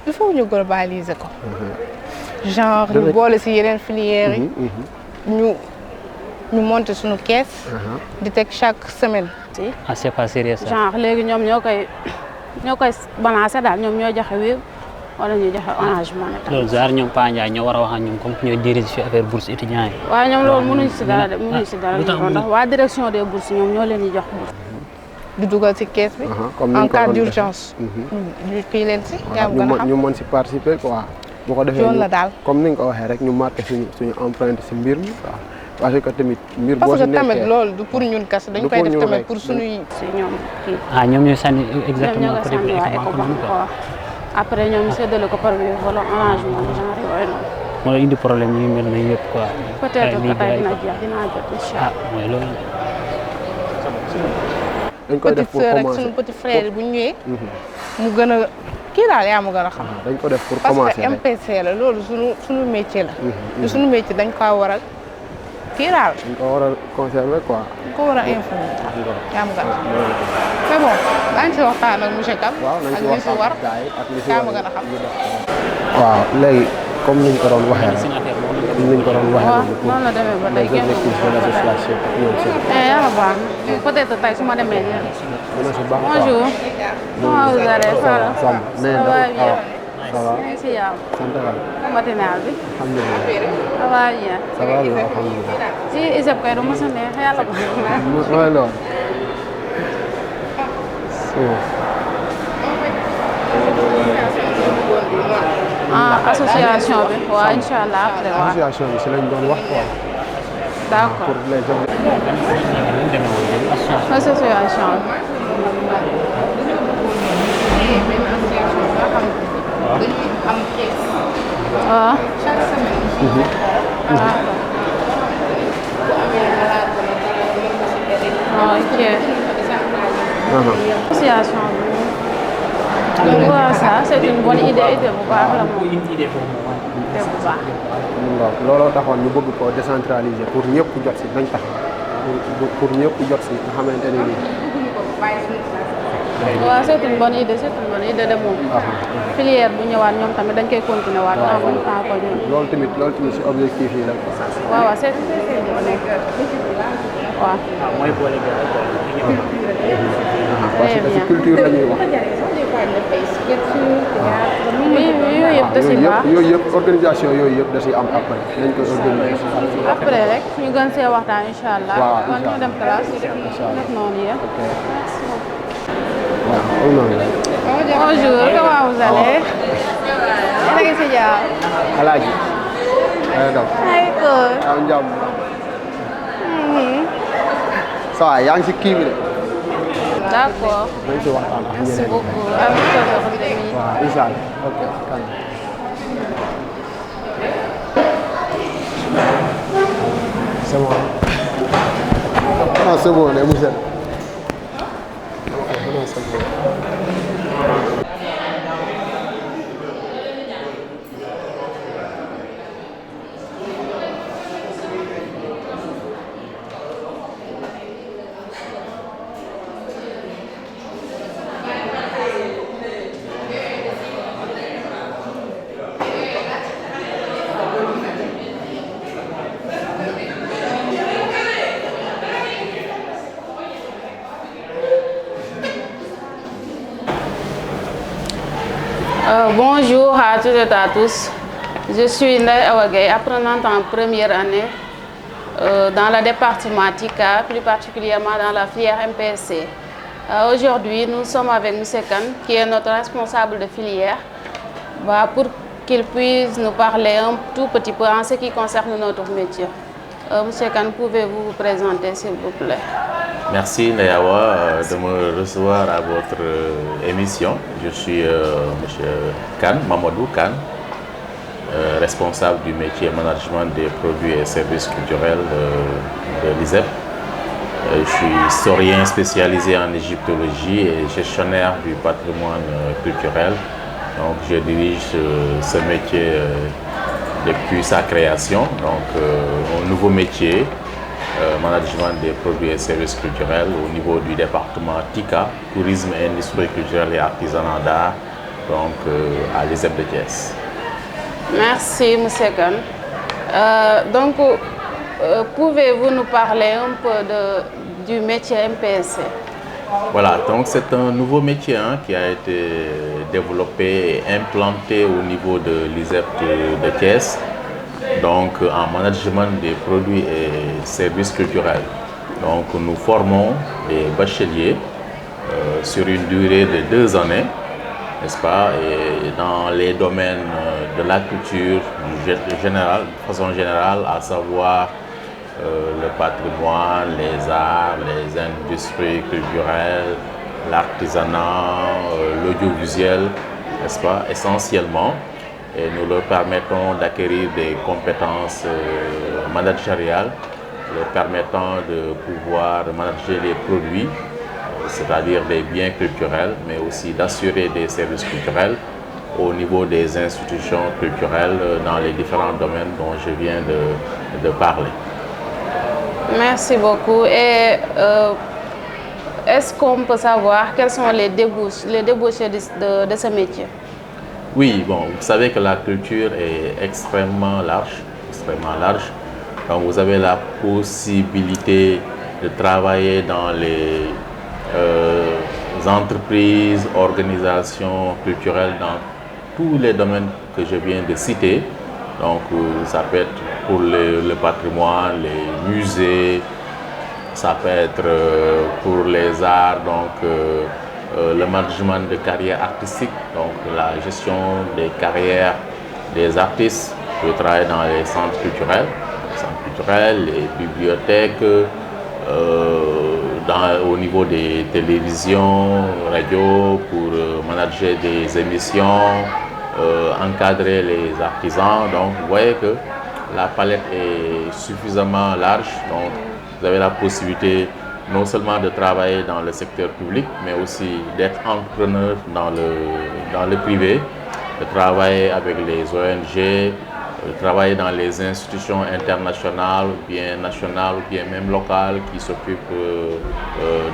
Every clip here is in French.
il faut ñu globaliser ko. genre ñu boole ci yeneen filières yi. ñu monter suñu caisse. di teg chaque semaine. ah c'est pas sérieux ça. genre léegi ñoom ñoo koy balancer daal ñoom ñoo joxe Wave wala ñu joxe Orange Money. loolu genre ñoom Pa Ndiaye ñoo war a wax ak ñoom comme ñooy dirige fi affaire bourse étudiants yi. waaw ñoom loolu mënuñ ci dara de mënuñ ci dara ndax waa direction des bourses ñoom ñoo leen di jox bourse. di dugal ci caisse bi. en cas d'urgence. ñu kii leen ci. yaa ngi gën a xam ñu mën ci participer quoi. bu ko defee yoon la daal comme ni nga ko waxee rek ñu marqué suñu empreinte ci mbir mi quoi. parce que tamit mbir boo parce si que nekkee tamit loolu du pour ñun kese dañ koy def tamit pour suñuy. ci ñoom kii. ah ñoom ñooy sànni exactement ñoom côté bi Ecobank quoi. après ñoom séddale ko par Wave wala Orange Money genre yooyu noonu. moo indi problème yi mel na yëpp quoi. peut-être que tey dina jeex dinaa jot incha allah. ah mooy loolu. dañ koy def pour petite sœur ak commencer suñu petit frère yi bu ñu ñëwee. mu gën a kii daal yaa ma gën a xam. dañ ko def pour parce commencer que MPC la loolu suñu métier la. te suñu métier dañ kaa war a kii daal. dañ ko war a conserver quoi. dañ ko war a informer yaa ma gën a xam. mais bon daañu si waxtaan ak monsieur Kane. waaw nañ ak ci li si war waxtaan ak gars yi ak li si yaa war ma gën a xam. waaw léegi comme ni ñu ko doon waxee rek comme ni ñu ko doon waxee waaw rek noonu la demee ba tey les objectifs de l'association ak ñoom seen. yàlla baax na peut-être tey su ma demee nii. dina si baax quoi. bonjour. comment vous allez ça va. Sam nee na bien. ça va maa ngi si yàlla. sant yàlla. matinal bi. alhamdulilah. ça va bien. ça va bien alhamdulilah. si ISEP kay du mos a neex yàlla baax na. mooy loolu. association bi waaw incha allah après waaw. association bi si lañ doon wax quoi. d'accord pour les association bi. waaw. ok. association bi. waaw ça c'est une bonne idée bu baax la moom. idée bu baax. looloo taxoon ñu bëgg koo décentraliser pour ñëpp jot si dañ tax pour ñëpp jot si nga xamante ne nii. waaw c'est une bonne idée de moom. filière bu ñëwaat ñoom tamit dañ koy continuer waat. en même temps ko ñun. loolu tamit si objectif yi la. waaw waaw c'est waaw. mooy boole parce que si culture la ñuy wax. yooyu yëpp da si baax yooyu yëpp organisation yooyu yëpp da si am après nañ koy organiser. après rek ñu gën see waxtaan incha allah. waaw kon ñu dem classe. incha allah def noonu yéen. waaw comme noonu la. bonjour comment vous allez. yéen a ngi si jàmm. Alaaji. ay kër. am jàmm. ça va yaa ngi si kii bi de. d'accord. nañ si waxtaan ak merci ñeneen. beaucoup. waaw incha allah ok. c'est bon. non c'est bon ne monsieur. non c'est bon. Bonjour à toutes et à tous. Je suis Ndeye Awa Gueye, apprenante en première année dans le département TICA, plus particulièrement dans la filière MPSC. Aujourd'hui, nous sommes avec M. Kane, qui est notre responsable de filière, pour qu'il puisse nous parler un tout petit peu en ce qui concerne notre métier. M. Kane, pouvez-vous vous présenter, s'il vous plaît? Merci Ndayawa de me recevoir à votre émission. Je suis M. Kane, Mamadou Kane, responsable du métier management des produits et services culturels de l'ISEP. Je suis historien spécialisé en égyptologie et gestionnaire du patrimoine culturel. Donc je dirige ce métier depuis sa création, donc un nouveau métier. Management des produits et services culturels au niveau du département TICA, tourisme, industrie culturelle et artisanat d'art, donc, à l'ISEP de Thiès. Merci, M. Kane. Donc, pouvez-vous nous parler un peu du métier MPSC? Voilà, donc c'est un nouveau métier qui a été développé et implanté au niveau de l'ISEP de Thiès, donc en management des produits et services culturels. Donc nous formons des bacheliers sur une durée de 2 années, n'est-ce pas, et dans les domaines de la culture de façon générale, à savoir le patrimoine, les arts, les industries culturelles, l'artisanat, l'audiovisuel, n'est-ce pas, essentiellement. Et nous leur permettons d'acquérir des compétences managériales, leur permettant de pouvoir manager les produits, c'est-à-dire des biens culturels, mais aussi d'assurer des services culturels au niveau des institutions culturelles dans les différents domaines dont je viens de parler. Merci beaucoup. Et est-ce qu'on peut savoir quels sont les débouchés de ce métier? Oui, bon, vous savez que la culture est extrêmement large, Donc vous avez la possibilité de travailler dans les entreprises, organisations culturelles dans tous les domaines que je viens de citer. Donc ça peut être pour le patrimoine, les musées, ça peut être pour les arts, donc le management de carrière artistique, donc la gestion des carrières des artistes. Je travaille dans les centres culturels, les bibliothèques, au niveau des télévisions, radios, pour manager des émissions, encadrer les artisans. Donc vous voyez que la palette est suffisamment large. Donc vous avez la possibilité non seulement de travailler dans le secteur public, mais aussi d'être entrepreneur dans le privé, de travailler avec les ONG, de travailler dans les institutions internationales, ou bien nationales, ou bien même locales qui s'occupent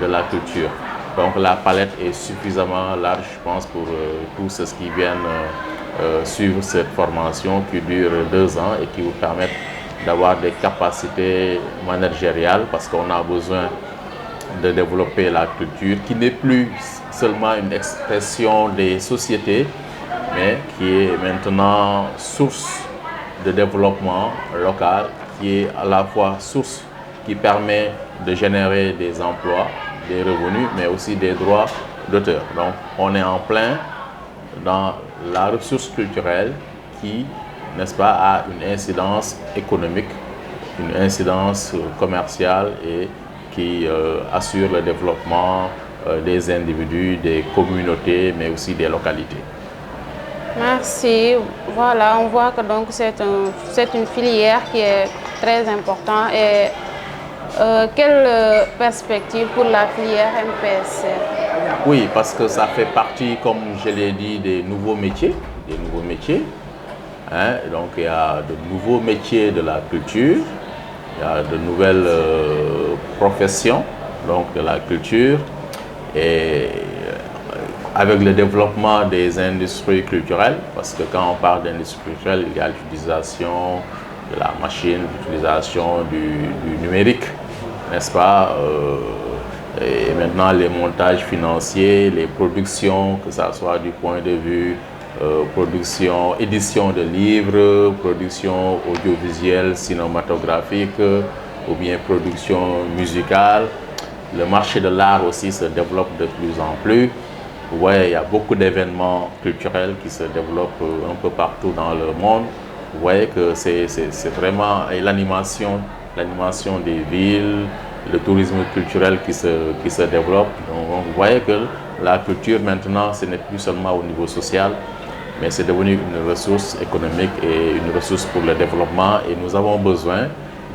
de la culture. Donc la palette est suffisamment large, je pense, pour tous ceux qui viennent suivre cette formation qui dure 2 ans et qui vous permettent d'avoir des capacités managériales, parce qu'on a besoin de développer la culture qui n'est plus seulement une expression des sociétés, mais qui est maintenant source de développement local, qui est à la fois source qui permet de générer des emplois, des revenus, mais aussi des droits d'auteur. Donc on est en plein dans la ressource culturelle qui, n'est-ce pas, a une incidence économique, une incidence commerciale et qui assure le développement des individus, des communautés, mais aussi des localités. Merci. Voilà, on voit que donc c'est une filière qui est très importante. Et quelle perspective pour la filière MPSC? Oui, parce que ça fait partie, comme je l'ai dit, des nouveaux métiers. Donc il y a de nouveaux métiers de la culture, il y a de nouvelles professions donc de la culture, et avec le développement des industries culturelles, parce que quand on parle d'industrie culturelle, il y a l'utilisation de la machine, l'utilisation du numérique, n'est-ce pas, et maintenant les montages financiers, les productions, que ce soit du point de vue production, édition de livres, production audiovisuelle, cinématographique, ou bien production musicale. Le marché de l'art aussi se développe de plus en plus. Vous voyez, il y a beaucoup d'événements culturels qui se développent un peu partout dans le monde. Vous voyez que c'est vraiment l'animation des villes, le tourisme culturel qui se développe. Donc, vous voyez que la culture maintenant, ce n'est plus seulement au niveau social, mais c'est devenu une ressource économique et une ressource pour le développement. Et nous avons besoin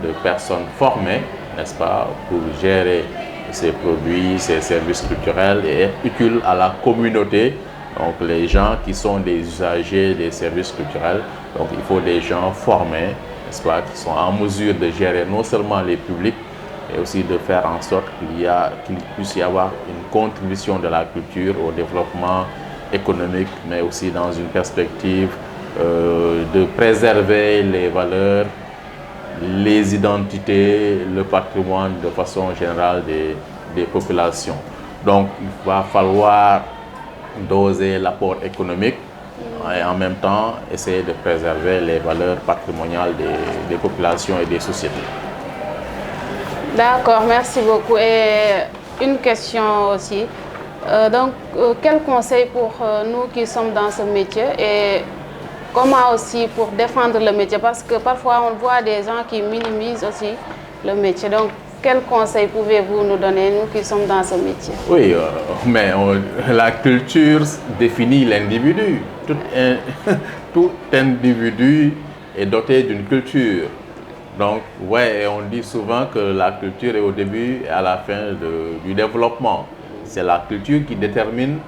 de personnes formées, n'est-ce pas, pour gérer ces produits, ces services culturels et être utiles à la communauté. Donc les gens qui sont des usagers des services culturels, donc il faut des gens formés, n'est-ce pas, qui sont en mesure de gérer non seulement les publics, mais aussi de faire en sorte qu'il puisse y avoir une contribution de la culture au développement économique, mais aussi dans une perspective de préserver les valeurs, les identités, le patrimoine de façon générale des populations. Donc il va falloir doser l'apport économique et en même temps essayer de préserver les valeurs patrimoniales des populations et des sociétés. D'accord, merci beaucoup. Et une question aussi. Quel conseil pour nous qui sommes dans ce métier et comment aussi pour défendre le métier? Parce que parfois on voit des gens qui minimisent aussi le métier. Donc, quel conseil pouvez-vous nous donner, nous qui sommes dans ce métier? Oui, mais la culture définit l'individu. Tout individu est doté d'une culture. Donc, ouais, on dit souvent que la culture est au début et à la fin du développement. C'est la culture qui détermine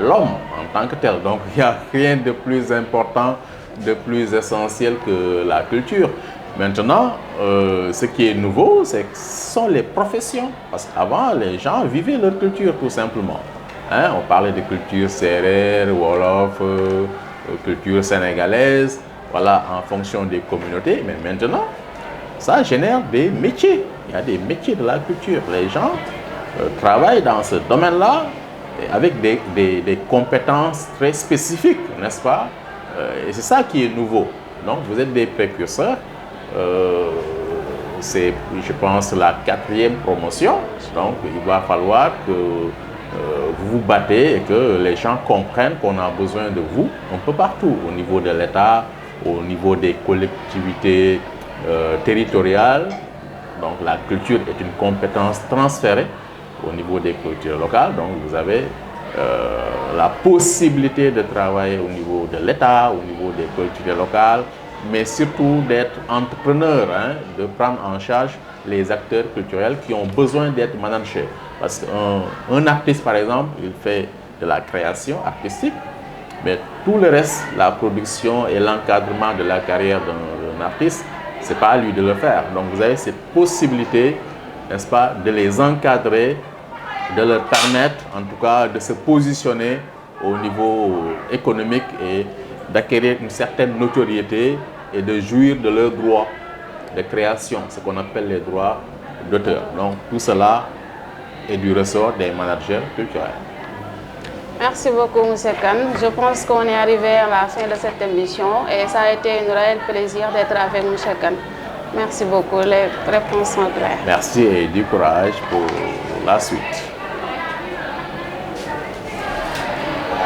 l'homme en tant que tel. Donc, il n'y a rien de plus important, de plus essentiel que la culture. Maintenant, ce qui est nouveau, ce sont les professions. Parce qu'avant, les gens vivaient leur culture tout simplement. Hein? On parlait de culture sérère, wolof, culture sénégalaise, voilà, en fonction des communautés. Mais maintenant, ça génère des métiers. Il y a des métiers de la culture. Les gens travaillent dans ce domaine-là avec des compétences très spécifiques, n'est-ce pas? Et c'est ça qui est nouveau. Donc, vous êtes des précurseurs. C'est, je pense, la 4e promotion. Donc, il va falloir que vous vous battez et que les gens comprennent qu'on a besoin de vous un peu partout, au niveau de l'État, au niveau des collectivités territoriales. Donc, la culture est une compétence transférée au niveau des cultures locales. Donc, vous avez la possibilité de travailler au niveau de l'État, au niveau des collectivités locales, mais surtout d'être entrepreneur, hein, de prendre en charge les acteurs culturels qui ont besoin d'être managés. Parce qu'un artiste, par exemple, il fait de la création artistique, mais tout le reste, la production et l'encadrement de la carrière d'un artiste, ce n'est pas à lui de le faire. Donc vous avez cette possibilité, n'est-ce pas, de les encadrer, de leur permettre, en tout cas, de se positionner au niveau économique et d'acquérir une certaine notoriété et de jouir de leurs droits de création, ce qu'on appelle les droits d'auteur. Donc tout cela est du ressort des managers culturels. Merci beaucoup, M. Kane. Je pense qu'on est arrivé à la fin de cette émission et ça a été un réel plaisir d'être avec M. Kane. Merci beaucoup, les réponses sont claires. Merci et du courage pour la suite.